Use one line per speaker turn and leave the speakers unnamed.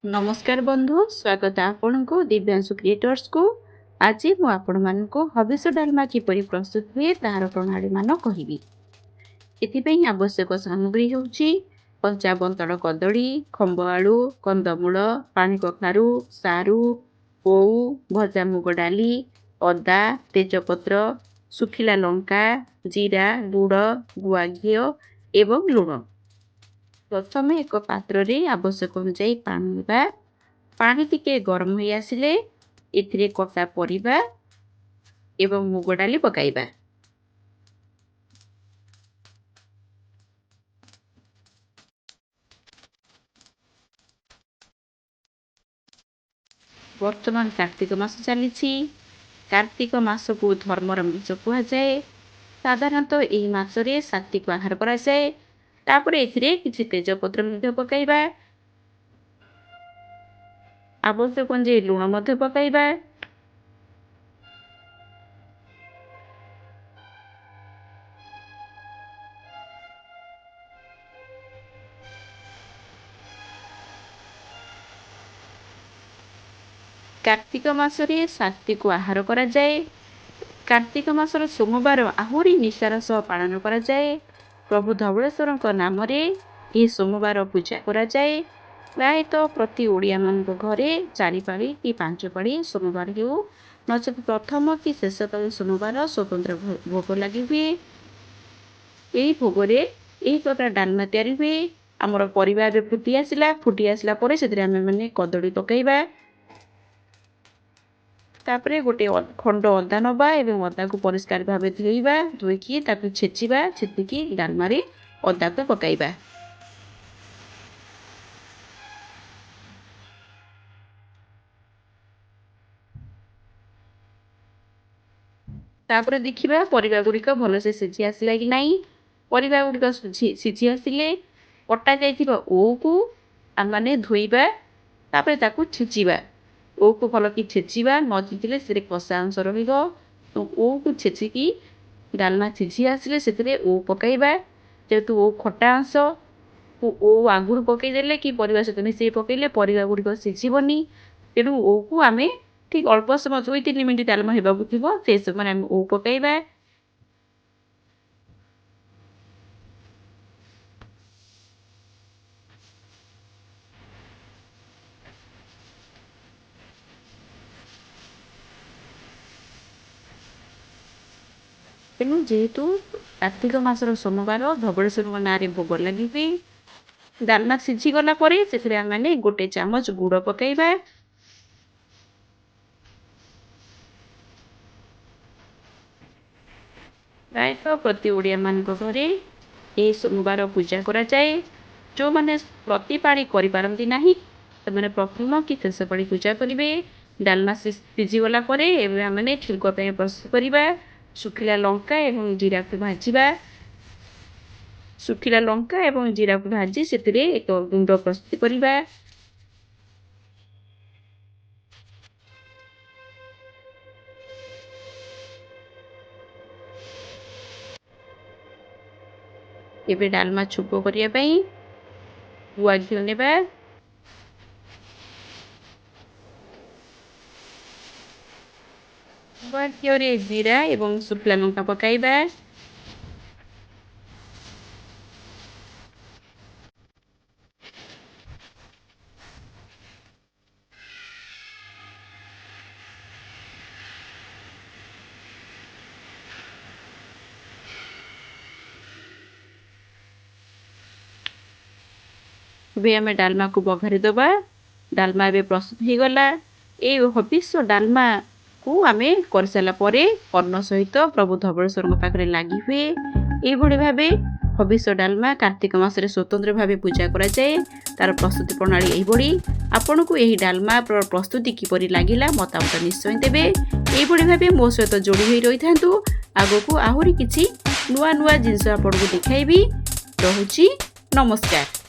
नमस्कार बंधु स्वागत आपनको दिव्यांशु क्रिएटर्स को। आज मु आपण मानको हबिष डालमा किपरि प्रस्तुत हुए तार प्रणाली मान कहिबी। एथिपई आवश्यक सामग्री होउची 55 तड़ कदली, खंब आलू, कंदमूल, पानी कखारु, सारू, ओऊ, भजा मुग डाली, अदा, तेजपत्र, सुखिला लंका, जीरा, लुड़, गुआ घी एवं लुण। प्रथमे एक पात्र रे आवश्यक अनुसार पानी लेबा। पानी टिके गरम होई आसिले एथिरे कटा परिबा एवं मुग डाली पकाइबा। वर्तमान कार्तिक मास चली। कार्तिक मास को धर्मर मास कह जाए। साधारणतः एही मासरे सात्विक आहार करा जाए। तापरे एथिरे किछि तेजपत्र मध्ये पकाइबा। आवश्यक अनुसार लुण मध्ये पकाइबा। कार्तिक मासरे सात्विक आहार करा जाए। कार्तिक मासर सोमवार आहुरी निष्ठार सह पालन करा जाए। प्रभु धवळेश्वर नाम यह सोमवार पूजा करा जाए। प्रायतः प्रति ओडिया मान घरे 4 पाली कि 5 पाली सोमवार हो नचेत प्रथम कि शेष पाली सोमवार स्वतंत्र भोग लगी हुए। यही भोगरे यही प्रकार डालमा तैयारी हुए। आमर परिवार फुटी आसला परे सेतिरे आमे माने कदली पकाइबा। तापरे गोटे खंड अदा नबा एवं अदा को परिष्कार भाव धोइबा। धोइकी ताकू छेचिबा। छेचिकी डालमारे अदा को पकाइबा। तापरे देखिबा परिबा गुड़िक भलसे सिझी आसिला कि नाही। परिबा गुड़िक सिझी आसिले कटा जाइथिबा ओ को आमाने धोइबा। तापरे ताकू छेचिबा। ओ को भलकी छेचिबा न छेचिले सेरे कसा अंश रहिबो। तो ओ को छेचिकी डालमा सिझी आसिले सेतिरे ओ पकाइबा। जेतु ओ खटा अंश ओ आगुर पकई देले कि परिबा सहित मिसेई पकईले परिबा गुड़िक सिझिबनी। तेणु ओ को आमे ठीक अल्प समय 2-3 मिनिट डालमा हेबाकु थिबो से समय आमे ओ पकईबा। तेणु जेहेतु कार्तिक मासर सोमवार धवळेश्वर नारे भोग लगी डालमा सिझी गला परे सेथिरे आमे गोटे चामच गुड़ पकईबा। प्रायतः प्रति ओडिया मान घरे ये सोमवार पूजा करा जाए। जो माने प्रति पाड़ी करि पारंती नाही तमाने प्रथम कि शेष पाड़ी पूजा करिवे। डालमा सिझी गला परे एबे आमे छिलका पे प्रस्तुत करिबा। सुखिला लंका एवं जीरा को भाजिबा। सुखिला लंका एवं जीरा को भाजी सेतिरे एक गुंड प्रस्तुत करिबा। एबे डालमा छुपो करिया पई गुआ घिउ नेबा। गुआ घिउ रे जीरा एवं सुखिला लंका पकाइबा। एबे आमे डालमा को बघारी दबा। डालमा एबे प्रस्तुत हो गला। ए हबिष डालमा को आमे कर साला परे अन्न सहित प्रभु धवळेश्वर पाखरे लागि हुए। ए भଳି भाबे हबिष डालमा कार्तिक मासरे स्वतंत्र भाबे पूजा करा जाए। तार प्रस्तुति प्रणाली एही भଳି। आपनको एही डालमा प्रस्तुति किपरि लागिला मतामत निश्चय देबे। एही भଳି भाबे मो सहित जोड़ी होई रहिथांतु। आगोकू आहुरी किछि नुआ नुआ जिंस आपनको देखाइबी। रहुची नमस्कार।